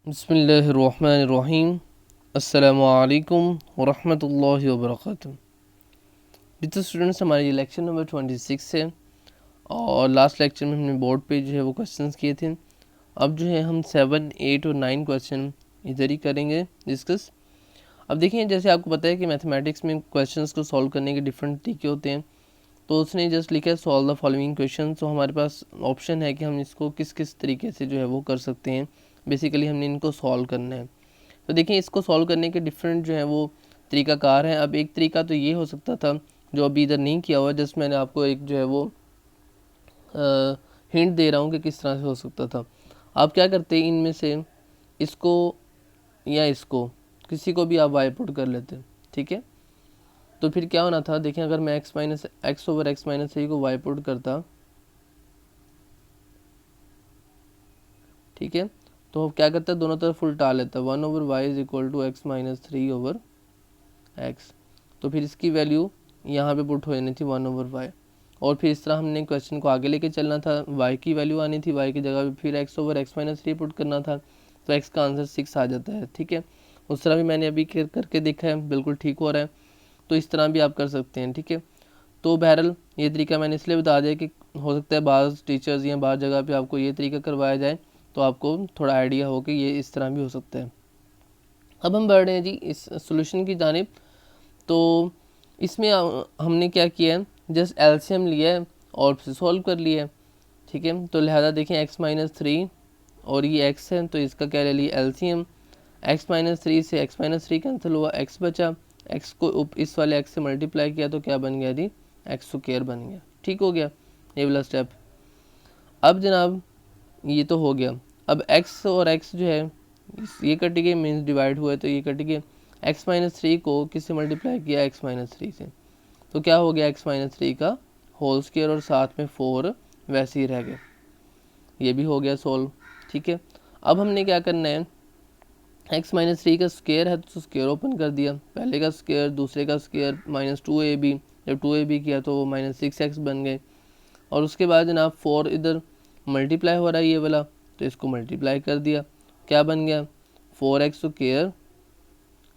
बिस्मिल्लाहिर्रहमानिर्रहीम। अस्सलामुअलैकुम वरहमतुल्लाहि वबरकातुहू। डियर स्टूडेंट्स, हमारी लेक्चर नंबर 26 है और लास्ट लेक्चर में हमने बोर्ड पे जो है वो क्वेश्चंस किए थे। अब जो है हम 7, 8 और 9 क्वेश्चन इधर ही करेंगे डिस्कस। अब देखिए, जैसे आपको पता है कि मैथमेटिक्स में क्वेश्चंस को सॉल्व करने के डिफरेंट तरीके होते हैं। तो उसने जस्ट लिखा है सॉल्व द फॉलोइंग क्वेश्चन। तो हमारे पास ऑप्शन है कि हम इसको किस किस तरीके से जो है वो कर सकते हैं। बेसिकली हमने इनको सॉल्व करना है। तो देखिए, इसको सॉल्व करने के डिफरेंट जो है वो तरीक़ाकार हैं। अब एक तरीका तो ये हो सकता था जो अभी इधर नहीं किया हुआ, जस्ट मैंने आपको एक जो है वो हिंट दे रहा हूँ कि किस तरह से हो सकता था। आप क्या करते हैं, इनमें से इसको या इसको किसी को भी आप वाई पुट कर लेते, ठीक है। तो फिर क्या होना था, देखें, अगर मैं x over X minus three को वाई पुट करता, ठीक है, तो क्या करता है, दोनों तरफ उल्टा लेता, 1 over y is equal to x minus three over x. तो फिर इसकी वैल्यू यहाँ पे पुट हो जानी थी 1 ओवर वाई। और फिर इस तरह हमने क्वेश्चन को आगे लेके चलना था। y की वैल्यू आनी थी, y की जगह पे फिर x over X minus three put करना था, तो x का आंसर 6 आ जाता है, ठीक है। उस तरह भी मैंने अभी करके देखा है, बिल्कुल ठीक हो रहा है। तो इस तरह भी आप कर सकते हैं, ठीक है। तो बहरहाल ये तरीका मैंने इसलिए बता दिया कि हो सकता है बाज़ टीचर्स या बाज़ जगह पे आपको ये तरीका करवाया जाए तो आपको थोड़ा आइडिया हो कि ये इस तरह भी हो सकता है। अब हम बढ़ रहे हैं जी इस सोल्यूशन की जानिब। तो इसमें हमने क्या किया है, जस्ट एलसीएम लिया है और फिर सॉल्व कर लिया है, ठीक है। तो लिहाजा देखें x माइनस थ्री और ये x है, तो इसका क्या ले लिया एलसीएम। x माइनस थ्री से x माइनस थ्री कैंसिल हुआ, x बचा, x को इस वाले x से मल्टीप्लाई किया तो क्या बन गया जी, एक्स स्क्वायर बन गया, ठीक हो गया ये वाला स्टेप। अब जनाब ये तो हो गया। अब x और x जो है ये कट गए, मीन्स डिवाइड हुआ है तो ये कट गए। x माइनस थ्री को किससे मल्टीप्लाई किया, x माइनस थ्री से, तो क्या हो गया x माइनस थ्री का होल स्क्वायर और साथ में 4 वैसे ही रह गए। ये भी हो गया सोल्व, ठीक है। अब हमने क्या करना है, x माइनस थ्री का स्क्वायर है तो स्क्वायर ओपन कर दिया, पहले का स्क्वायर दूसरे का स्क्वायर माइनस 2ab, जब 2ab किया तो वो माइनस 6x बन गए। और उसके बाद जनाब 4 इधर मल्टीप्लाई हो रहा है ये वाला, तो इसको मल्टीप्लाई कर दिया, क्या बन गया 4x स्क्वायर,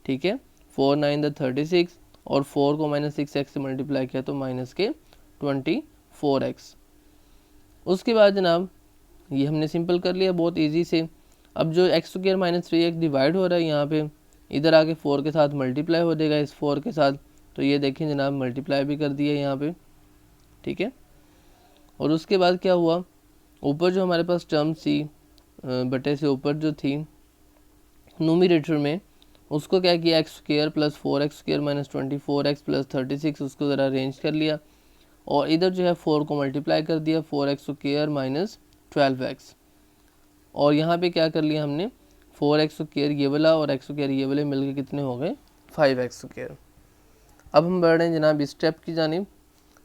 ठीक है, 4 9 36 और 4 को माइनस 6x से मल्टीप्लाई किया तो माइनस के 24x। उसके बाद जनाब ये हमने सिंपल कर लिया बहुत इजी से। अब जो x square minus three x divide हो रहा है यहाँ पे, इधर आके 4 के साथ मल्टीप्लाई हो जाएगा इस 4 के साथ, तो ये देखें जनाब मल्टीप्लाई भी कर दिया यहाँ पे, ठीक है। और उसके बाद क्या हुआ, ऊपर जो हमारे पास टर्म थी बटे से ऊपर जो थी नूमिनेटर में, उसको क्या किया x square plus 4x square minus 24x plus 36, उसको ज़रा अरेंज कर लिया। और इधर जो है 4 को मल्टीप्लाई कर दिया, 4x स्क्वायर माइनस 12x। और यहाँ पे क्या कर लिया हमने, 4x स्क्वायर ये वाला और x स्क्वायर ये वाले मिलके कितने हो गए 5x स्क्वायर। अब हम बढ़ रहे हैं जनाब इस स्टेप की जानिब।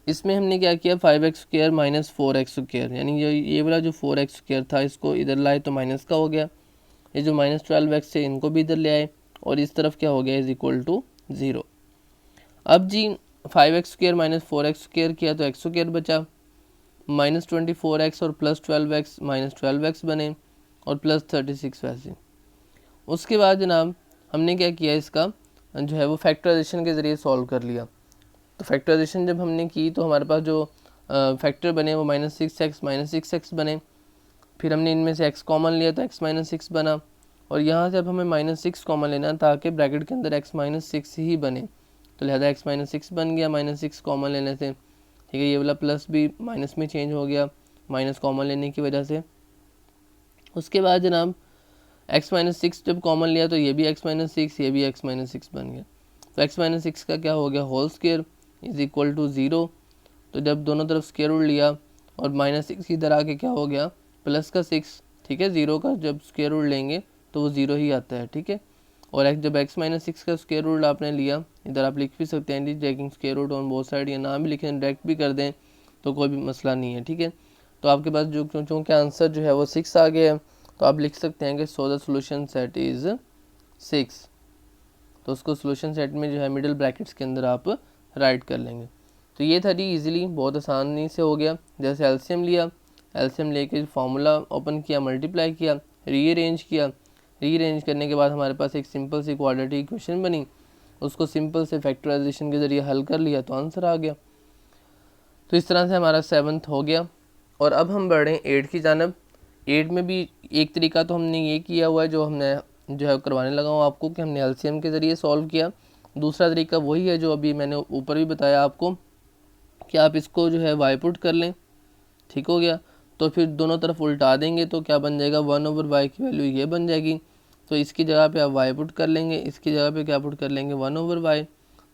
इसमें हमने क्या किया 5x square minus 4x square, यानी ये वाला जो 4x स्क्वायर था इसको इधर लाए तो माइनस का हो गया, ये जो माइनस 12x थे इनको भी इधर ले आए और इस तरफ क्या हो गया इज इक्वल टू 0। अब जी 5x square minus 4x square किया तो x स्क्वायर बचा, माइनस 24x और प्लस 12x माइनस 12x बने और प्लस 36 वैसे। उसके बाद जनाब हमने क्या किया, इसका जो है वो फैक्टराइजेशन के ज़रिए सॉल्व कर लिया। तो फैक्टराइजेशन जब हमने की तो हमारे पास जो फैक्टर बने वो माइनस सिक्स एक्स बने। फिर हमने इनमें से x कॉमन लिया तो x माइनस सिक्स बना, और यहाँ से अब हमें माइनस सिक्स कॉमन लेना ताकि ब्रैकेट के अंदर x माइनस सिक्स ही बने, तो लिहाजा x माइनस सिक्स बन गया माइनस सिक्स कॉमन लेने से, ठीक है। ये वाला प्लस भी माइनस में चेंज हो गया माइनस कॉमन लेने की वजह से। उसके बाद जनाब x माइनस सिक्स जब कॉमन लिया तो ये भी x माइनस सिक्स, ये भी x माइनस सिक्स बन गया। तो x माइनस सिक्स का क्या हो गया whole square is equal to 0। तो जब दोनों तरफ स्क्वायर रूट लिया और माइनस सिक्स की इधर आके क्या हो गया प्लस का 6, ठीक है। 0 का जब स्क्वायर रूट लेंगे तो वो 0 ही आता है, ठीक है। और जब x माइनस सिक्स का स्क्वायर रूट आपने लिया, इधर आप लिख भी सकते हैं जी taking square root on both side, या नाम भी लिखें डायरेक्ट भी कर दें तो कोई भी मसला नहीं है, ठीक है। तो आपके पास जो चूँकि आंसर जो है वो 6 आ गया है, तो आप लिख सकते हैं कि so the solution set is 6। तो उसको सोल्यूशन सेट में जो है मिडिल ब्रैकेट्स के अंदर आप राइट कर लेंगे। तो ये था जी इजीली, बहुत आसानी से हो गया। जैसे एलसीएम लिया, एलसीएम लेके फार्मूला ओपन किया, मल्टीप्लाई किया, रीअरेंज किया, रीअरेंज करने के बाद हमारे पास एक सिंपल सी क्वाड्रेटिक इक्वेशन बनी, उसको सिंपल से फैक्टराइजेशन के ज़रिए हल कर लिया तो आंसर आ गया। तो इस तरह से हमारा 7th हो गया। और अब हम बढ़ रहे हैं 8 की जानब। 8 में भी एक तरीका तो हमने ये किया हुआ है जो हमने जो है करवाने लगा हूँ आपको, कि हमने एलसीएम के ज़रिए सॉल्व किया। दूसरा तरीका वही है जो अभी मैंने ऊपर भी बताया आपको, कि आप इसको जो है वाई पुट कर लें, ठीक हो गया। तो फिर दोनों तरफ उल्टा देंगे तो क्या बन जाएगा, 1/y की वैल्यू ये बन जाएगी। तो इसकी जगह पे आप y पुट कर लेंगे, इसकी जगह पे क्या पुट कर लेंगे, 1/y।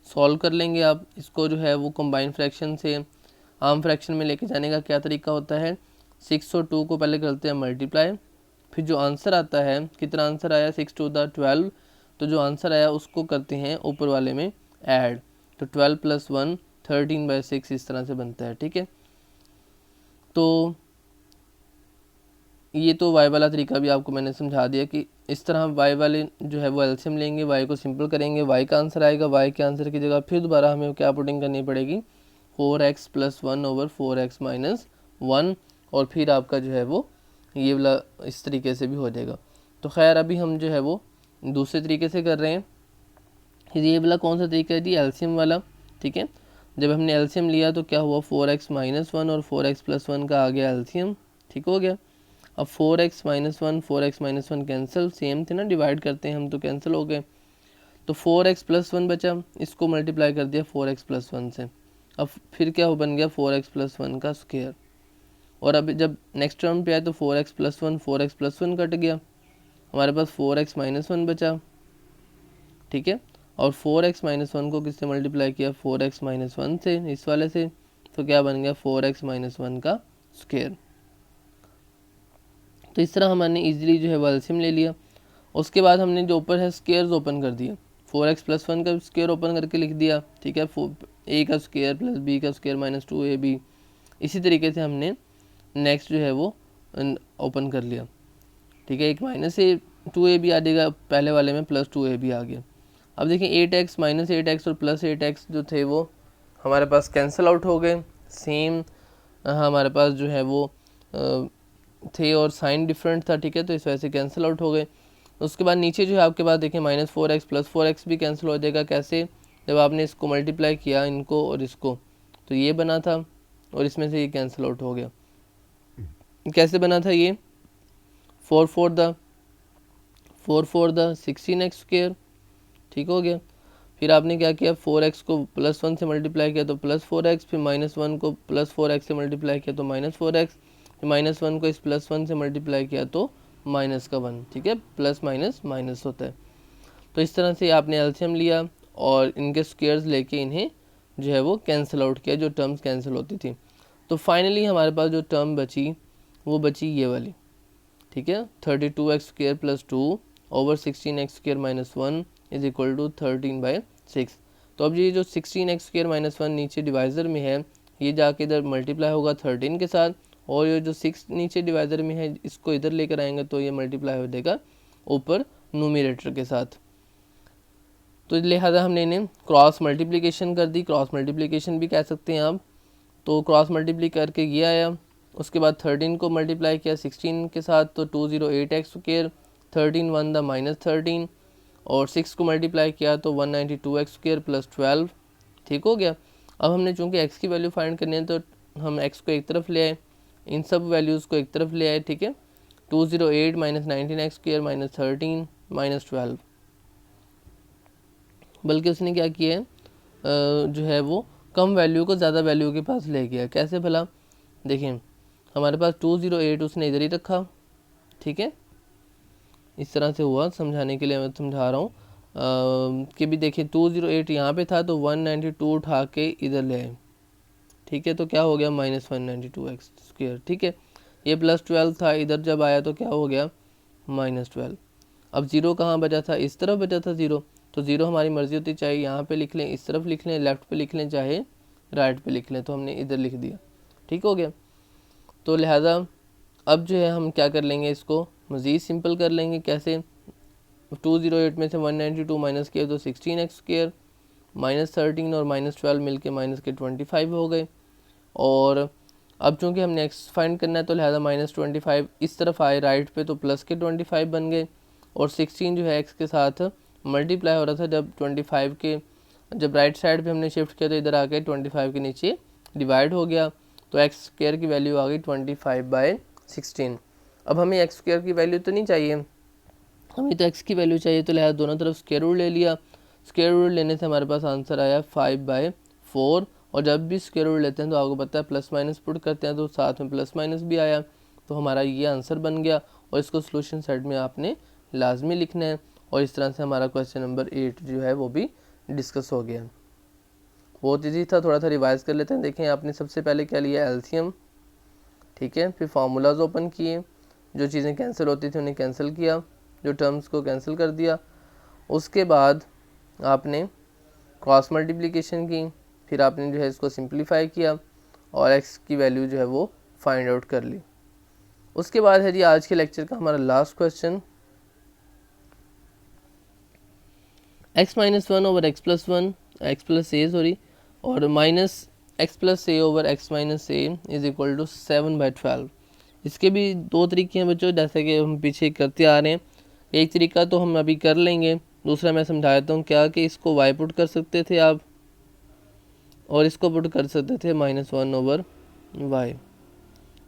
सॉल्व कर लेंगे आप इसको जो है वो कंबाइन फ्रैक्शन से आम फ्रैक्शन में लेके जाने का क्या तरीका होता है, 6 और 2 को पहले करते हैं मल्टीप्लाई, फिर जो आंसर आता है, कितना आंसर आया, 6 2 12, तो जो आंसर आया उसको करते हैं ऊपर वाले में ऐड, तो 12 + 1 13/6 इस तरह से बनता है, ठीक है। तो ये तो y वाला तरीका भी आपको मैंने समझा दिया कि इस तरह y वाले जो है वो एलसीएम लेंगे, y को सिंपल करेंगे, y का आंसर आएगा, y के आंसर की जगह फिर दोबारा हमें क्या पुटिंग करनी पड़ेगी, 4x + 1/4x - 1, और फिर आपका जो है वो ये वाला इस तरीके से भी हो जाएगा। तो खैर अभी हम जो है वो दूसरे तरीके से कर रहे हैं। ये वाला कौन सा तरीका है जी, एलसीएम वाला, ठीक है। जब हमने एलसीएम लिया तो क्या हुआ, 4x - 1 और 4x + 1 का आ गया एलसीएम, ठीक हो गया। अब 4x - 1 4x - 1 कैंसिल, सेम थे ना, डिवाइड करते हैं हम तो कैंसिल हो गए। तो 4x + 1 बचा, इसको मल्टीप्लाई कर दिया 4x + 1 से, अब फिर क्या हो बन गया 4x + 1 का स्क्वायर। और अब जब नेक्स्ट टर्म पे आए तो 4x + 1 4x + 1 कट गया, हमारे पास 4x - 1 बचा, ठीक है। और 4x - 1 को किससे मल्टीप्लाई किया, 4x - 1 से, इस वाले से, तो क्या बन गया 4x - 1 का स्क्वायर। तो इस तरह हमने इजीली जो है वो एलसीएम ले लिया। उसके बाद हमने जो ऊपर है स्क्वायर्स ओपन कर दिए, 4x + 1 का स्क्वायर ओपन करके लिख दिया, ठीक है, a का स्क्वायर + b का स्क्वायर - 2ab। इसी तरीके से हमने नेक्स्ट जो है वो ओपन कर लिया, ठीक है, एक -a 2ab आ जाएगा, पहले वाले में +2ab आ गया। अब देखिए 8x - 8x और +8x जो थे वो हमारे पास कैंसिल आउट हो गए, सेम हमारे पास जो है वो थे और साइन डिफरेंट था, ठीक है, तो इस वजह से कैंसिल आउट हो गए। उसके बाद नीचे जो है आपके पास देखिए -4x + 4x भी कैंसिल हो जाएगा, कैसे, जब आपने इसको मल्टीप्लाई किया इनको और इसको, तो ये बना था और इसमें से ये कैंसिल आउट हो गया। कैसे बना था ये, 4 4 द 16x², ठीक हो गया। फिर आपने क्या किया, 4x को +1 से मल्टीप्लाई किया तो +4x, फिर -1 को +4x से मल्टीप्लाई किया तो -4x, फिर -1 को इस +1 से मल्टीप्लाई किया तो -1, ठीक है, प्लस माइनस माइनस होता है। तो इस तरह से आपने एलसीएम लिया और इनके स्क्वायर्स लेके इन्हें जो है वो कैंसिल आउट किया, जो टर्म्स कैंसिल होती थी। तो फाइनली हमारे पास जो टर्म बची वो बची ये वाली, ठीक है, 32x² + 2 / 16x² - 1 = 13/6। तो अब ये जो 16x² - 1 नीचे डिवाइज़र में है, ये जाके इधर मल्टीप्लाई होगा 13 के साथ, और ये जो 6 नीचे डिवाइज़र में है इसको इधर लेकर आएंगे तो ये मल्टीप्लाई हो जाएगा ऊपर न्यूमरेटर के साथ। तो लिहाजा हमने इन्हें क्रॉस मल्टीप्लिकेशन कर दी, क्रॉस मल्टीप्लिकेशन भी कह सकते हैं आप। तो क्रॉस मल्टीप्ली करके ये आया, उसके बाद 13 को मल्टीप्लाई किया 16 के साथ तो 208x², 13 1 द -13, और 6 को मल्टीप्लाई किया तो 192x² + 12, ठीक हो गया। अब हमने चूँकि x की वैल्यू फाइंड करनी है तो हम x को एक तरफ ले आए, इन सब वैल्यूज़ को एक तरफ ले आए, ठीक है, 208 - 19x² - 13 - 12, बल्कि उसने क्या किया है जो है वो कम वैल्यू को ज़्यादा वैल्यू के पास ले गया। कैसे भला, देखिए हमारे पास 208 उसने इधर ही रखा, ठीक है, इस तरह से हुआ, समझाने के लिए मैं समझा रहा हूँ कि भी देखिए 208 यहाँ पे था तो 192 उठा के इधर ले आए, ठीक है, तो क्या हो गया -192x², ठीक है। ये +12 था, इधर जब आया तो क्या हो गया -12। अब ज़ीरो कहाँ बचा था, इस तरफ बचा था ज़ीरो, तो ज़ीरो हमारी मर्ज़ी होती, चाहे यहाँ पे लिख लें, इस तरफ लिख लें, लेफ़्ट पे लिख लें, चाहे राइट पे लिख लें, तो हमने इधर लिख दिया, ठीक हो गया। तो लिहाजा अब जो है हम क्या कर लेंगे, इसको मज़ीद सिंपल कर लेंगे। कैसे, 208 में से 192 माइनस किया तो 16x² -13 और -12 मिलके -25 हो गए। और अब चूँकि हमने x फाइंड करना है तो लिहाजा -25 इस तरफ आए राइट पे तो +25 बन गए, और 16 जो है एक्स के साथ मल्टीप्लाई हो रहा था। जब 25 के जब राइट साइड पे हमने शिफ्ट किया तो इधर आके 25 के नीचे डिवाइड हो गया, तो एक्स स्क्वायर की वैल्यू आ गई 25/16। अब हमें एक्स स्क्वायर की वैल्यू तो नहीं चाहिए, हमें तो एक्स की वैल्यू चाहिए, तो लिहाजा दोनों तरफ स्क्वायर रूट ले लिया। स्क्वायर रूट लेने से हमारे पास आंसर आया 5/4। और जब भी स्क्वायर रूट लेते हैं तो आपको पता है प्लस माइनस पुट करते हैं तो साथ में प्लस माइनस भी आया, तो हमारा ये आंसर बन गया। और इसको सोल्यूशन सेट में आपने लाजमी लिखना है। और इस तरह से हमारा क्वेश्चन नंबर 8 जो है वो भी डिस्कस हो गया। बहुत ईजी था, थोड़ा सा रिवाइज कर लेते हैं। देखें आपने सबसे पहले क्या लिया, एलसीएम, ठीक है। फिर फार्मूलाज ओपन किए, जो चीज़ें कैंसिल होती थी उन्हें कैंसिल किया, जो टर्म्स को कैंसिल कर दिया। उसके बाद आपने क्रॉस मल्टीप्लिकेशन की, फिर आपने जो है इसको सिंप्लीफाई किया और एक्स की वैल्यू जो है वो फाइंड आउट कर ली। उसके बाद है जी आज के लेक्चर का हमारा last question, x-1 over x plus one X plus A sorry और minus X plus A over X minus A is equal to 7/12। इसके भी दो तरीके हैं बच्चों, जैसे कि हम पीछे करते आ रहे हैं। एक तरीका तो हम अभी कर लेंगे, दूसरा मैं समझा देता हूँ क्या, कि इसको y पुट कर सकते थे आप और इसको पुट कर सकते थे -1 over y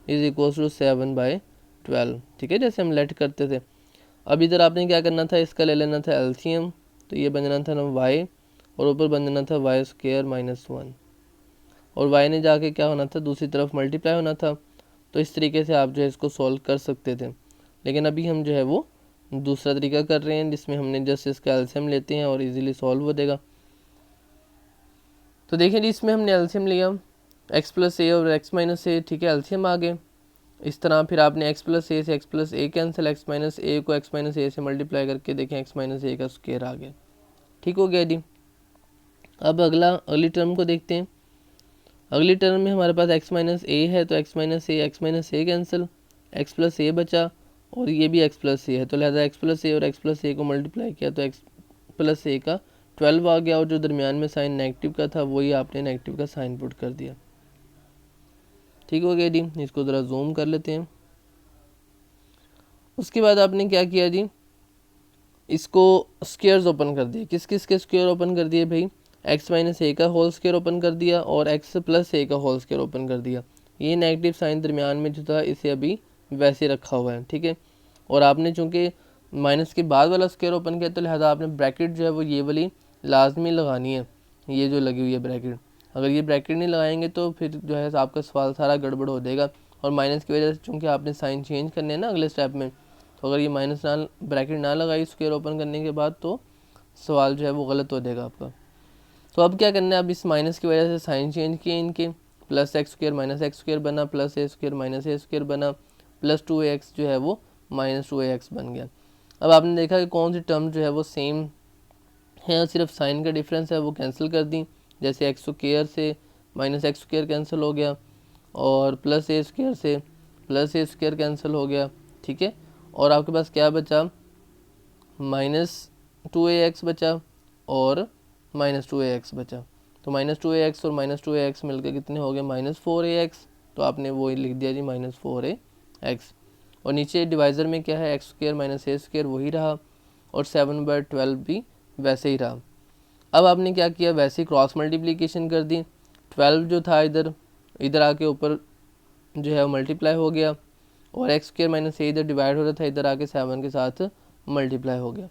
is equal to 7/12, ठीक है, जैसे हम लेट करते थे। अब इधर आपने क्या करना था, इसका ले लेना था एलसीएम, तो ये बन जाना था ना y और ऊपर बन जाना था y स्क्वायर -1 और y ने जाके क्या होना था, दूसरी तरफ मल्टीप्लाई होना था। तो इस तरीके से आप जो है इसको सॉल्व कर सकते थे, लेकिन अभी हम जो है वो दूसरा तरीका कर रहे हैं जिसमें हमने जस्ट इसका एलसीएम लेते हैं और इजीली सॉल्व हो जाएगा। तो देखिए जी, इसमें हमने एलसीएम लिया x प्लस ए और x माइनस ए, ठीक है, एलसीएम आ गए। इस तरह फिर आपने x प्लस ए से x प्लस ए कैंसिल, x माइनस ए को x माइनस ए से मल्टीप्लाई करके देखें x माइनस ए का स्क्वायर आ गया, ठीक हो गया जी। अब अगली टर्म को देखते हैं। अगली टर्म में हमारे पास x माइनस ए है, तो x माइनस ए कैंसिल, x प्लस ए बचा और ये भी x प्लस ए है, तो लिहाजा x प्लस ए और x प्लस ए को मल्टीप्लाई किया तो x प्लस ए का 12 आ गया और जो दरमियान में साइन नेगेटिव का था वही आपने नेगेटिव का साइन पुट कर दिया, ठीक हो गया जी। इसको ज़रा जूम कर लेते हैं। उसके बाद आपने क्या किया जी, इसको स्क्वायर्स ओपन कर दिए। किस किस के स्क्वायर ओपन कर दिए भाई, x माइनस ए का होल स्क्वायर ओपन कर दिया और x प्लस ए का होल स्क्वायर ओपन कर दिया। ये नेगेटिव साइन दरमियान में जो था इसे अभी वैसे रखा हुआ है, ठीक है। और आपने चूँकि माइनस के बाद वाला स्क्वायर ओपन किया तो लिहाजा आपने ब्रैकेट जो है वो ये वाली लाजमी लगानी है, ये जो लगी हुई है ब्रैकेट। अगर ये ब्रैकेट नहीं लगाएंगे तो फिर जो है आपका सवाल सारा गड़बड़ हो जाएगा। और माइनस की वजह से चूँकि आपने साइन चेंज करने हैं ना अगले स्टेप में, तो अगर ये माइनस ना ब्रैकेट ना लगाई स्क्वायर ओपन करने के बाद तो सवाल जो है वो गलत हो जाएगा आपका। तो अब क्या करना है, अब इस माइनस की वजह से साइन चेंज किए इनके, plus x square minus x square बना, प्लस ए स्क्वायर माइनस ए स्क्वायर बना, प्लस 2x जो है वो माइनस 2x बन गया। अब आपने देखा कि कौन सी टर्म जो है वो सेम है, सिर्फ साइन का डिफरेंस है, वो कैंसिल कर दी। जैसे एक्स स्क्वायर से माइनस एक्स स्क्वायर कैंसिल हो गया और प्लस ए स्क्वायर से प्लस ए स्क्वायर कैंसिल हो गया, ठीक है। और आपके पास क्या बचा, -2ax बचा और -2ax बचा। तो -2ax और -2ax मिलकर कितने हो गए, -4ax। तो आपने वो लिख दिया जी -4ax। और नीचे डिवाइज़र में क्या है, एक्स स्क्वायर माइनस ए स्क्वायर वही रहा और 7/12 भी वैसे ही रहा। अब आपने क्या किया, वैसे ही क्रॉस मल्टीप्लिकेशन कर दी। 12 जो था इधर आके ऊपर जो है मल्टीप्लाई हो गया और एक्स स्क्वायर माइनस ए इधर डिवाइड हो रहा था, इधर आके 7 के साथ मल्टीप्लाई हो गया।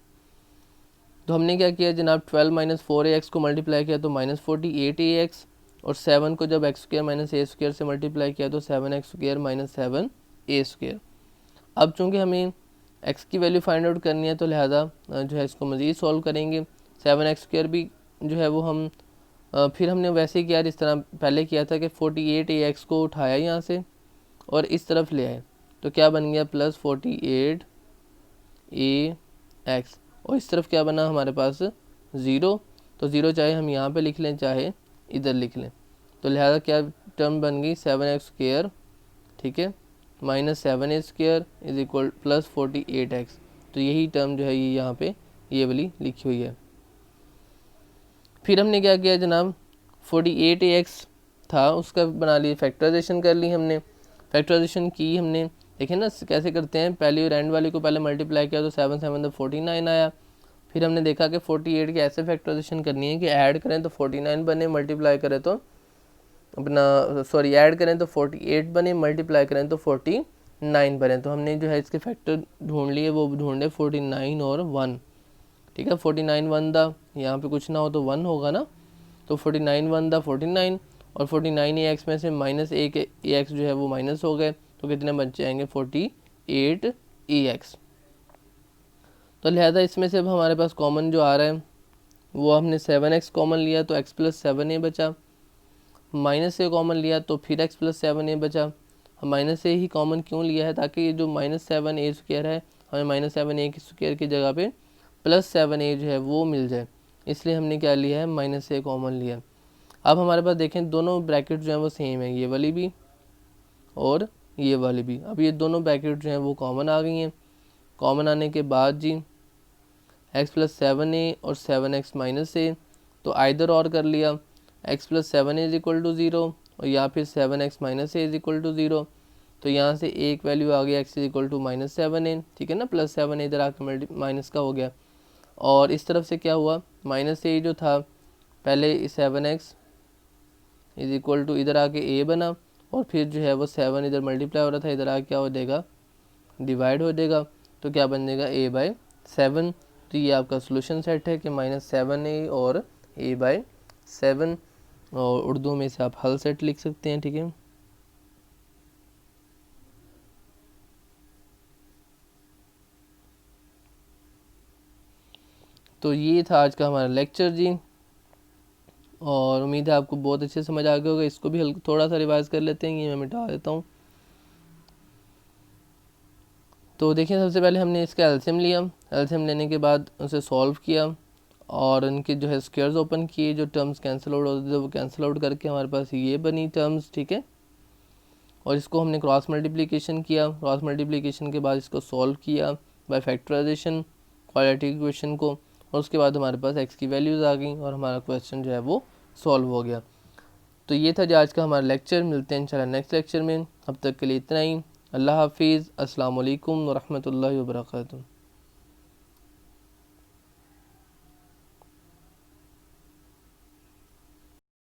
तो हमने क्या किया जनाब, 12 - 4ax को मल्टीप्लाई किया तो -48ax और 7 को जब एक्स स्क्वायर माइनस ए स्क्वायर से मल्टीप्लाई किया तो 7x square minus 7a square. अब चूँकि हमें x की वैल्यू फाइंड आउट करनी है तो लिहाजा जो है इसको मज़ीद सॉल्व करेंगे। 7x स्क्वायर भी जो है वो हम फिर हमने वैसे ही किया जिस तरह पहले किया था कि 48ax को उठाया यहाँ से और इस तरफ ले आए, तो क्या बन गया +48ax और इस तरफ क्या बना हमारे पास 0। तो 0 चाहे हम यहाँ पे लिख लें चाहे इधर लिख लें, तो लिहाजा क्या टर्म बन गई 7x स्क्वायर, ठीक है, -7a square is equal +48x। तो यही टर्म जो है ये यहाँ पे ये वाली लिखी हुई है। फिर हमने क्या किया जनाब, 48ax था उसका बना लिया, फैक्टराइजेशन कर ली हमने। फैक्टराइजेशन की हमने देखिए ना कैसे करते हैं, पहले एंड वाली को पहले मल्टीप्लाई किया तो 7 7 49 आया। फिर हमने देखा कि 48 की ऐसे फैक्टराइजेशन करनी है कि ऐड करें तो 49 बने, मल्टीप्लाई करें तो अपना सॉरी ऐड करें तो 48 बने, मल्टीप्लाई करें तो 49 बने। तो हमने जो है इसके फैक्टर ढूंढ लिए, वो ढूंढे 49 और 1, ठीक है। 49 1 दा, यहाँ पे कुछ ना हो तो 1 होगा ना, तो 49 1 दा 49 और 49 ए एक्स में से माइनस एक ए एक्स जो है वो माइनस हो गए, तो कितने बच जाएंगे 48 ए एक्स। तो लिहाजा इसमें से अब हमारे पास कॉमन जो आ रहा है वो हमने 7x कॉमन लिया तो x प्लस 7a बचा, माइनस से कॉमन लिया तो फिर x प्लस 7a बचा। हम माइनस से ही कॉमन क्यों लिया है, ताकि ये जो -7a² है हमें -7a² की जगह पे +7a जो है वो मिल जाए, इसलिए हमने क्या लिया है -a कॉमन लिया। अब हमारे पास देखें दोनों ब्रैकेट जो हैं वो सेम है, ये वाली भी और ये वाली भी। अब ये दोनों ब्रैकेट जो हैं वो कॉमन आ गई हैं। कॉमन आने के बाद जी x प्लस 7a और 7x माइनस a, तो आइदर और कर लिया, x plus 7a is equal to 0 और या फिर 7x minus a is equal to 0। तो यहाँ से एक वैल्यू आ गई x is equal to -7a, ठीक है ना, +7a इधर आकर माइनस का हो गया। और इस तरफ से क्या हुआ, -a जो था पहले 7x इज इक्वल टू इधर आके a बना, और फिर जो है वो 7 इधर मल्टीप्लाई हो रहा था, इधर आके क्या हो जाएगा डिवाइड हो जाएगा, तो क्या बन जाएगा a/7। तो ये आपका सोल्यूशन सेट है कि -7a और a/7, और उर्दू में से आप हल सेट लिख सकते हैं, ठीक है। तो ये था आज का हमारा लेक्चर जी, और उम्मीद है आपको बहुत अच्छे समझ आ गया होगा। इसको भी थोड़ा सा रिवाइज कर लेते हैं, ये मैं मिटा देता हूँ। तो देखिए सबसे पहले हमने इसका एलसीएम लिया, एलसीएम लेने के बाद उसे सॉल्व किया और उनके जो है स्क्वायर्स ओपन किए, जो टर्म्स कैंसिल आउट होते थे वो कैंसिल आउट करके हमारे पास ये बनी टर्म्स, ठीक है। और इसको हमने क्रॉस मल्टीप्लिकेशन किया, क्रॉस मल्टीप्लिकेशन के बाद इसको सॉल्व किया बाय फैक्टराइजेशन क्वाड्रेटिक इक्वेशन को, और उसके बाद हमारे पास x की वैल्यूज़ आ गई और हमारा क्वेश्चन जो है वो सॉल्व हो गया। तो ये था जो आज का हमारा लेक्चर। मिलते हैं इंशाल्लाह नेक्स्ट लेक्चर में, अब तक के लिए इतना ही। अल्लाह हाफिज़, अस्सलाम वालेकुम व रहमतुल्लाहि व बरकातुहू।